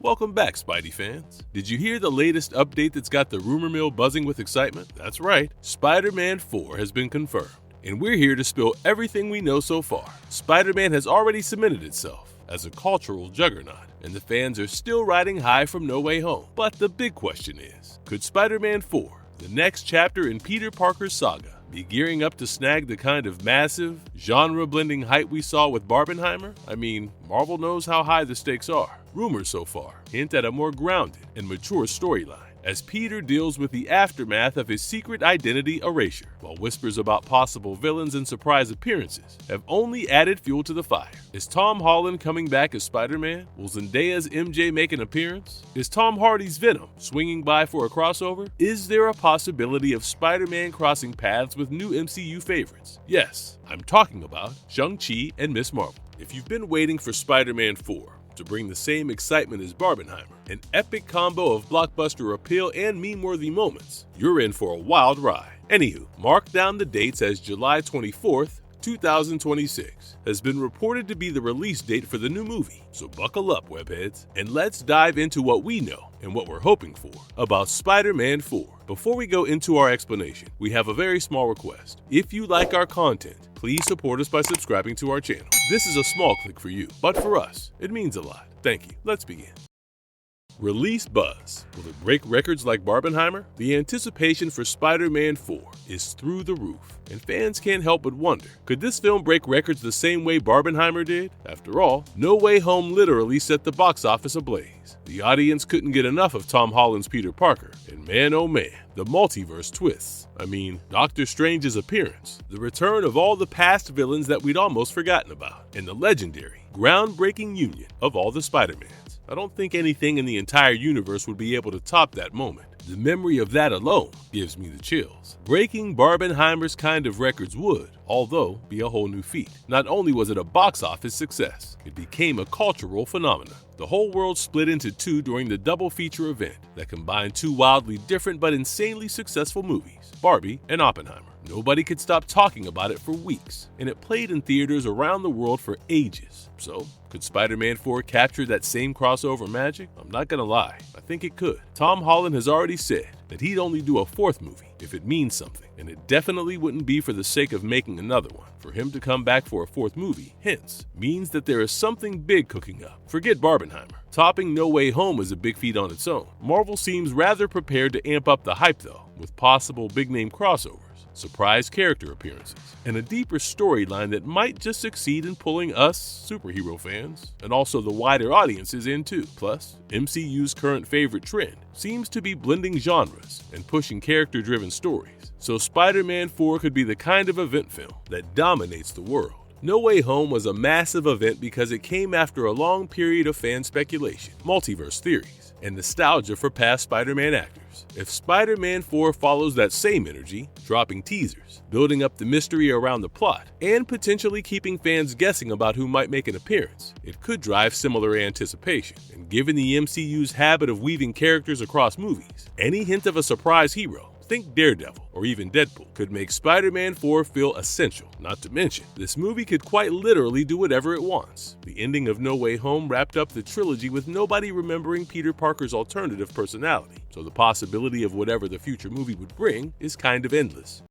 Welcome back, Spidey fans. Did you hear the latest update that's got the rumor mill buzzing with excitement? That's right, Spider-Man 4 has been confirmed, and we're here to spill everything we know so far. Spider-Man has already cemented itself as a cultural juggernaut, and the fans are still riding high from No Way Home. But the big question is, could Spider-Man 4, the next chapter in Peter Parker's saga, be gearing up to snag the kind of massive, genre-blending hype we saw with Barbenheimer? I mean, Marvel knows how high the stakes are. Rumors so far hint at a more grounded and mature storyline, as Peter deals with the aftermath of his secret identity erasure, while whispers about possible villains and surprise appearances have only added fuel to the fire. Is Tom Holland coming back as Spider-Man? Will Zendaya's MJ make an appearance? Is Tom Hardy's Venom swinging by for a crossover? Is there a possibility of Spider-Man crossing paths with new MCU favorites? Yes, I'm talking about Shang-Chi and Ms. Marvel. If you've been waiting for Spider-Man 4 to bring the same excitement as Barbenheimer, an epic combo of blockbuster appeal and meme-worthy moments, you're in for a wild ride. Anywho, mark down the dates as July 24th, 2026 has been reported to be the release date for the new movie. So buckle up, webheads, and let's dive into what we know and what we're hoping for about Spider-Man 4. Before we go into our explanation, we have a very small request. If you like our content, please support us by subscribing to our channel. This is a small click for you, but for us, it means a lot. Thank you. Let's begin. Release buzz. Will it break records like Barbenheimer? The anticipation for Spider-Man 4 is through the roof, and fans can't help but wonder, could this film break records the same way Barbenheimer did? After all, No Way Home literally set the box office ablaze. The audience couldn't get enough of Tom Holland's Peter Parker, and man oh man, the multiverse twists. I mean, Doctor Strange's appearance, the return of all the past villains that we'd almost forgotten about, and the legendary, groundbreaking union of all the Spider-Mans. I don't think anything in the entire universe would be able to top that moment. The memory of that alone gives me the chills. Breaking Barbenheimer's kind of records would, although, be a whole new feat. Not only was it a box office success, it became a cultural phenomenon. The whole world split into two during the double feature event that combined two wildly different but insanely successful movies, Barbie and Oppenheimer. Nobody could stop talking about it for weeks, and it played in theaters around the world for ages. So, could Spider-Man 4 capture that same crossover magic? I'm not gonna lie, I think it could. Tom Holland has already said that he'd only do a fourth movie if it means something, and it definitely wouldn't be for the sake of making another one. For him to come back for a fourth movie, hence, means that there is something big cooking up. Forget Barbenheimer. Topping No Way Home is a big feat on its own. Marvel seems rather prepared to amp up the hype though, with possible big-name crossovers, surprise character appearances, and a deeper storyline that might just succeed in pulling us superhero fans, and also the wider audiences in too. Plus, MCU's current favorite trend seems to be blending genres and pushing character-driven stories, so Spider-Man 4 could be the kind of event film that dominates the world. No Way Home was a massive event because it came after a long period of fan speculation, multiverse theories, and nostalgia for past Spider-Man actors. If Spider-Man 4 follows that same energy, dropping teasers, building up the mystery around the plot, and potentially keeping fans guessing about who might make an appearance, it could drive similar anticipation. And given the MCU's habit of weaving characters across movies, any hint of a surprise hero, think Daredevil or even Deadpool, could make Spider-Man 4 feel essential. Not to mention, this movie could quite literally do whatever it wants. The ending of No Way Home wrapped up the trilogy with nobody remembering Peter Parker's alternative personality, so the possibility of whatever the future movie would bring is kind of endless.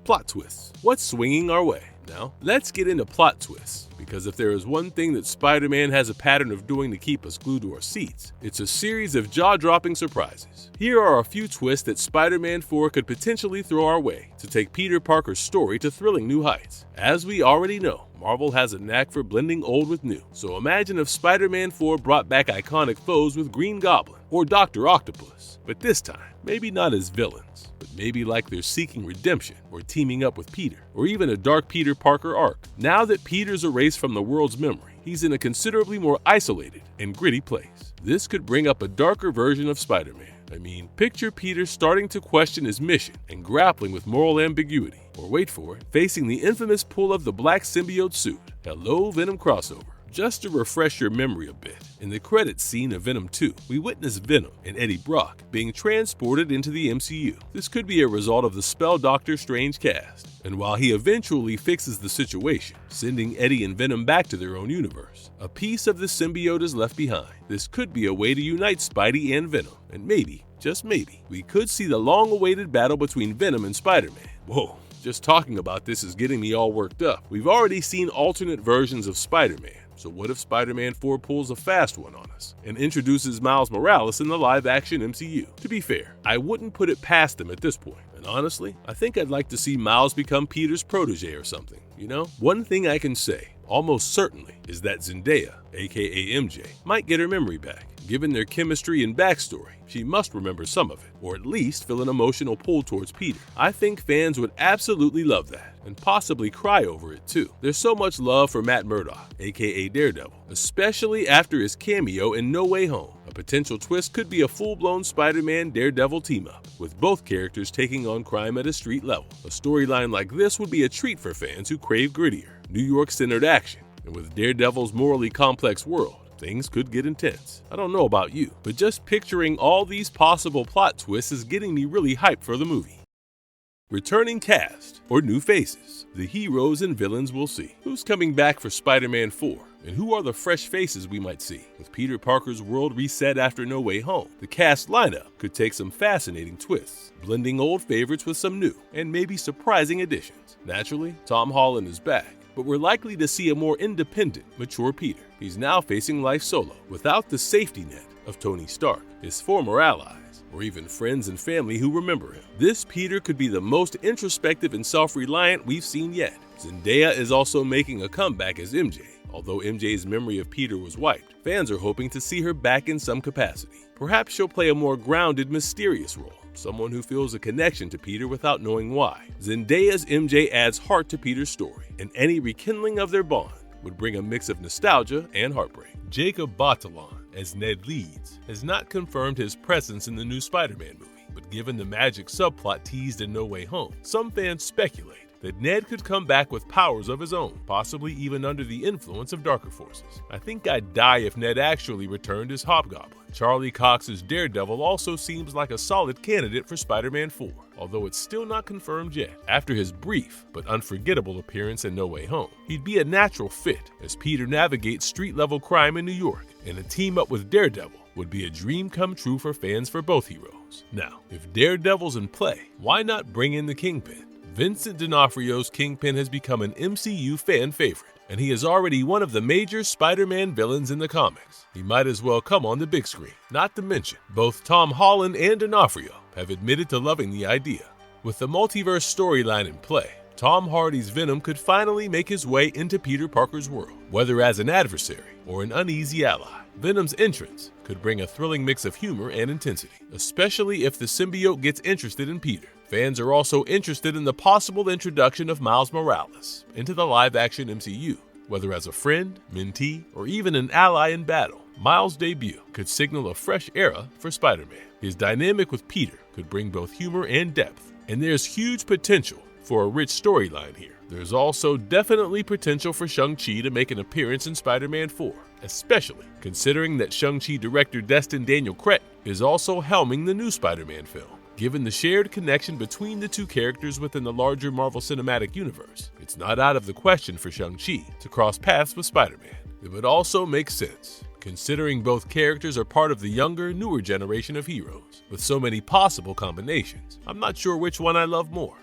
Plot twists. What's swinging our way? Now, let's get into plot twists, because if there is one thing that Spider-Man has a pattern of doing to keep us glued to our seats, it's a series of jaw-dropping surprises. Here are a few twists that Spider-Man 4 could potentially throw our way to take Peter Parker's story to thrilling new heights. As we already know, Marvel has a knack for blending old with new, so imagine if Spider-Man 4 brought back iconic foes with Green Goblin or Dr. Octopus, but this time, maybe not as villains, but maybe like they're seeking redemption or teaming up with Peter, or even a dark Peter Parker arc. Now that Peter's erased from the world's memory, he's in a considerably more isolated and gritty place. This could bring up a darker version of Spider-Man. I mean, picture Peter starting to question his mission and grappling with moral ambiguity, or wait for it, facing the infamous pull of the black symbiote suit. Hello, Venom crossover. Just to refresh your memory a bit, in the credits scene of Venom 2, we witness Venom and Eddie Brock being transported into the MCU. This could be a result of the spell Doctor Strange cast, and while he eventually fixes the situation, sending Eddie and Venom back to their own universe, a piece of the symbiote is left behind. This could be a way to unite Spidey and Venom, and maybe, just maybe, we could see the long-awaited battle between Venom and Spider-Man. Whoa. Just talking about this is getting me all worked up. We've already seen alternate versions of Spider-Man, so what if Spider-Man 4 pulls a fast one on us and introduces Miles Morales in the live-action MCU? To be fair, I wouldn't put it past them at this point, and honestly, I think I'd like to see Miles become Peter's protege or something, you know? One thing I can say, almost certainly, is that Zendaya, aka MJ, might get her memory back. Given their chemistry and backstory, she must remember some of it, or at least feel an emotional pull towards Peter. I think fans would absolutely love that, and possibly cry over it too. There's so much love for Matt Murdock, aka Daredevil, especially after his cameo in No Way Home. A potential twist could be a full-blown Spider-Man-Daredevil team-up, with both characters taking on crime at a street level. A storyline like this would be a treat for fans who crave grittier, New York-centered action, and with Daredevil's morally complex world, things could get intense. I don't know about you, but just picturing all these possible plot twists is getting me really hyped for the movie. Returning cast, or new faces, the heroes and villains we'll see. Who's coming back for Spider-Man 4? And who are the fresh faces we might see? With Peter Parker's world reset after No Way Home, the cast lineup could take some fascinating twists, blending old favorites with some new, and maybe surprising additions. Naturally, Tom Holland is back, but we're likely to see a more independent, mature Peter. He's now facing life solo, without the safety net of Tony Stark, his former allies, or even friends and family who remember him. This Peter could be the most introspective and self-reliant we've seen yet. Zendaya is also making a comeback as MJ. Although MJ's memory of Peter was wiped, fans are hoping to see her back in some capacity. Perhaps she'll play a more grounded, mysterious role, someone who feels a connection to Peter without knowing why. Zendaya's MJ adds heart to Peter's story, and any rekindling of their bond would bring a mix of nostalgia and heartbreak. Jacob Batalon, as Ned Leeds, has not confirmed his presence in the new Spider-Man movie, but given the magic subplot teased in No Way Home, some fans speculate that Ned could come back with powers of his own, possibly even under the influence of darker forces. I think I'd die if Ned actually returned as Hobgoblin. Charlie Cox's Daredevil also seems like a solid candidate for Spider-Man 4, although it's still not confirmed yet. After his brief but unforgettable appearance in No Way Home, he'd be a natural fit as Peter navigates street-level crime in New York, and a team-up with Daredevil would be a dream come true for fans for both heroes. Now, if Daredevil's in play, why not bring in the Kingpin? Vincent D'Onofrio's Kingpin has become an MCU fan favorite, and he is already one of the major Spider-Man villains in the comics. He might as well come on the big screen. Not to mention, both Tom Holland and D'Onofrio have admitted to loving the idea. With the multiverse storyline in play, Tom Hardy's Venom could finally make his way into Peter Parker's world, whether as an adversary or an uneasy ally. Venom's entrance could bring a thrilling mix of humor and intensity, especially if the symbiote gets interested in Peter. Fans are also interested in the possible introduction of Miles Morales into the live-action MCU, whether as a friend, mentee, or even an ally in battle. Miles' debut could signal a fresh era for Spider-Man. His dynamic with Peter could bring both humor and depth, and there's huge potential for a rich storyline here. There's also definitely potential for Shang-Chi to make an appearance in Spider-Man 4, especially considering that Shang-Chi director Destin Daniel Cretton is also helming the new Spider-Man film. Given the shared connection between the two characters within the larger Marvel Cinematic Universe, it's not out of the question for Shang-Chi to cross paths with Spider-Man. It would also make sense, considering both characters are part of the younger, newer generation of heroes. With so many possible combinations, I'm not sure which one I love more.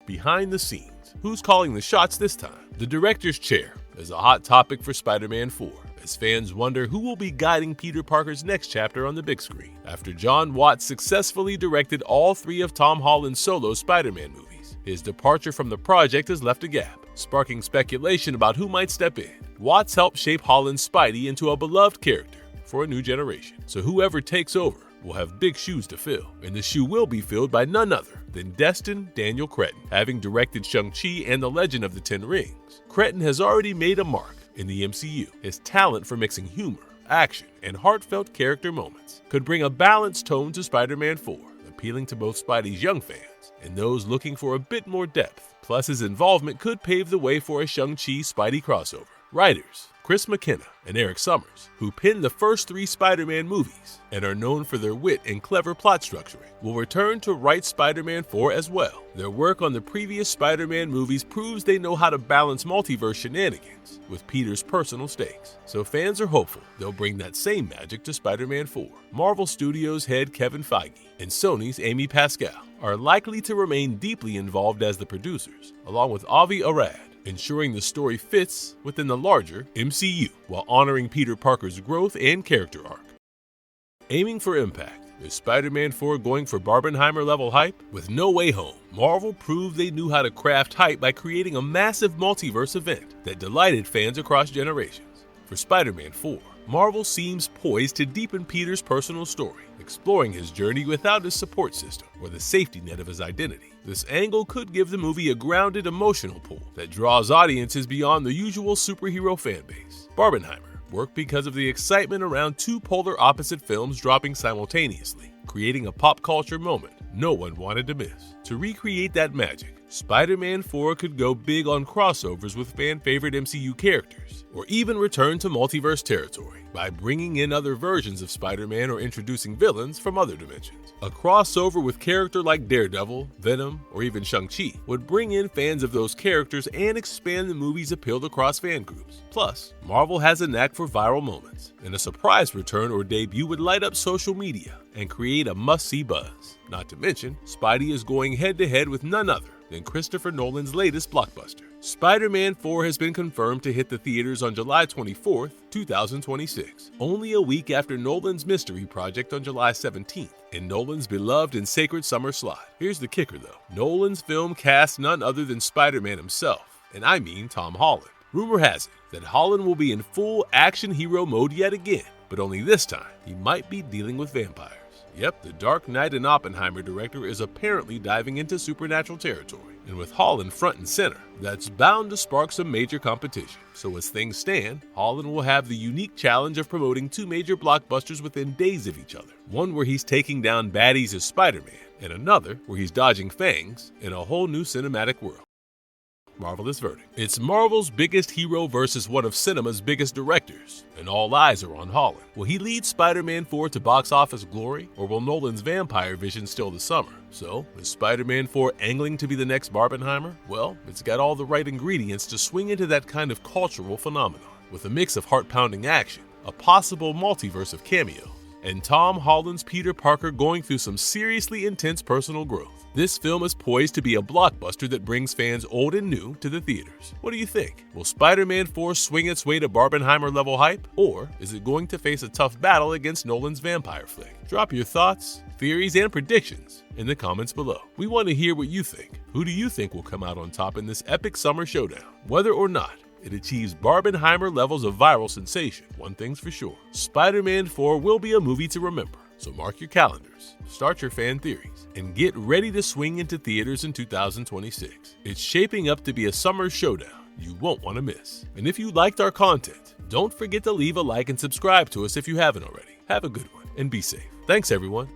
Behind the scenes, who's calling the shots this time? The director's chair is a hot topic for Spider-Man 4, as fans wonder who will be guiding Peter Parker's next chapter on the big screen. After John Watts successfully directed all 3 of Tom Holland's solo Spider-Man movies, his departure from the project has left a gap, sparking speculation about who might step in. Watts helped shape Holland's Spidey into a beloved character for a new generation, so whoever takes over will have big shoes to fill, and the shoe will be filled by none other than Destin Daniel Cretton. Having directed Shang-Chi and the Legend of the Ten Rings, Cretton has already made a mark in the MCU. His talent for mixing humor, action, and heartfelt character moments could bring a balanced tone to Spider-Man 4, appealing to both Spidey's young fans and those looking for a bit more depth. Plus, his involvement could pave the way for a Shang-Chi Spidey crossover. Writers Chris McKenna and Eric Summers, who penned the first 3 Spider-Man movies and are known for their wit and clever plot structuring, will return to write Spider-Man 4 as well. Their work on the previous Spider-Man movies proves they know how to balance multiverse shenanigans with Peter's personal stakes, so fans are hopeful they'll bring that same magic to Spider-Man 4. Marvel Studios head Kevin Feige and Sony's Amy Pascal are likely to remain deeply involved as the producers, along with Avi Arad, ensuring the story fits within the larger MCU while honoring Peter Parker's growth and character arc. Aiming for impact, is Spider-Man 4 going for Barbenheimer-level hype? With No Way Home, Marvel proved they knew how to craft hype by creating a massive multiverse event that delighted fans across generations. For Spider-Man 4, Marvel seems poised to deepen Peter's personal story, exploring his journey without his support system or the safety net of his identity. This angle could give the movie a grounded emotional pull that draws audiences beyond the usual superhero fanbase. Barbenheimer worked because of the excitement around 2 polar opposite films dropping simultaneously, creating a pop culture moment no one wanted to miss. To recreate that magic, Spider-Man 4 could go big on crossovers with fan-favorite MCU characters, or even return to multiverse territory by bringing in other versions of Spider-Man or introducing villains from other dimensions. A crossover with character like Daredevil, Venom, or even Shang-Chi would bring in fans of those characters and expand the movie's appeal across fan groups. Plus, Marvel has a knack for viral moments, and a surprise return or debut would light up social media and create a must-see buzz. Not to mention, Spidey is going head-to-head with none other than Christopher Nolan's latest blockbuster. Spider-Man 4 has been confirmed to hit the theaters on July 24th, 2026, only a week after Nolan's mystery project on July 17th, in Nolan's beloved and sacred summer slot. Here's the kicker though, Nolan's film casts none other than Spider-Man himself, and I mean Tom Holland. Rumor has it that Holland will be in full action hero mode yet again, but only this time he might be dealing with vampires. Yep, the Dark Knight and Oppenheimer director is apparently diving into supernatural territory, and with Holland front and center, that's bound to spark some major competition. So as things stand, Holland will have the unique challenge of promoting 2 major blockbusters within days of each other. One where he's taking down baddies as Spider-Man, and another where he's dodging fangs in a whole new cinematic world. Marvelous verdict. It's Marvel's biggest hero versus one of cinema's biggest directors, and all eyes are on Holland. Will he lead Spider-Man 4 to box office glory, or will Nolan's vampire vision steal the summer? So, is Spider-Man 4 angling to be the next Barbenheimer? Well, it's got all the right ingredients to swing into that kind of cultural phenomenon, with a mix of heart-pounding action, a possible multiverse of cameos, and Tom Holland's Peter Parker going through some seriously intense personal growth. This film is poised to be a blockbuster that brings fans old and new to the theaters. What do you think? Will Spider-Man 4 swing its way to Barbenheimer-level hype? Or is it going to face a tough battle against Nolan's vampire flick? Drop your thoughts, theories, and predictions in the comments below. We want to hear what you think. Who do you think will come out on top in this epic summer showdown? Whether or not it achieves Barbenheimer levels of viral sensation, one thing's for sure, Spider-Man 4 will be a movie to remember. So mark your calendars, start your fan theories, and get ready to swing into theaters in 2026. It's shaping up to be a summer showdown you won't want to miss. And if you liked our content, don't forget to leave a like and subscribe to us if you haven't already. Have a good one and be safe. Thanks everyone.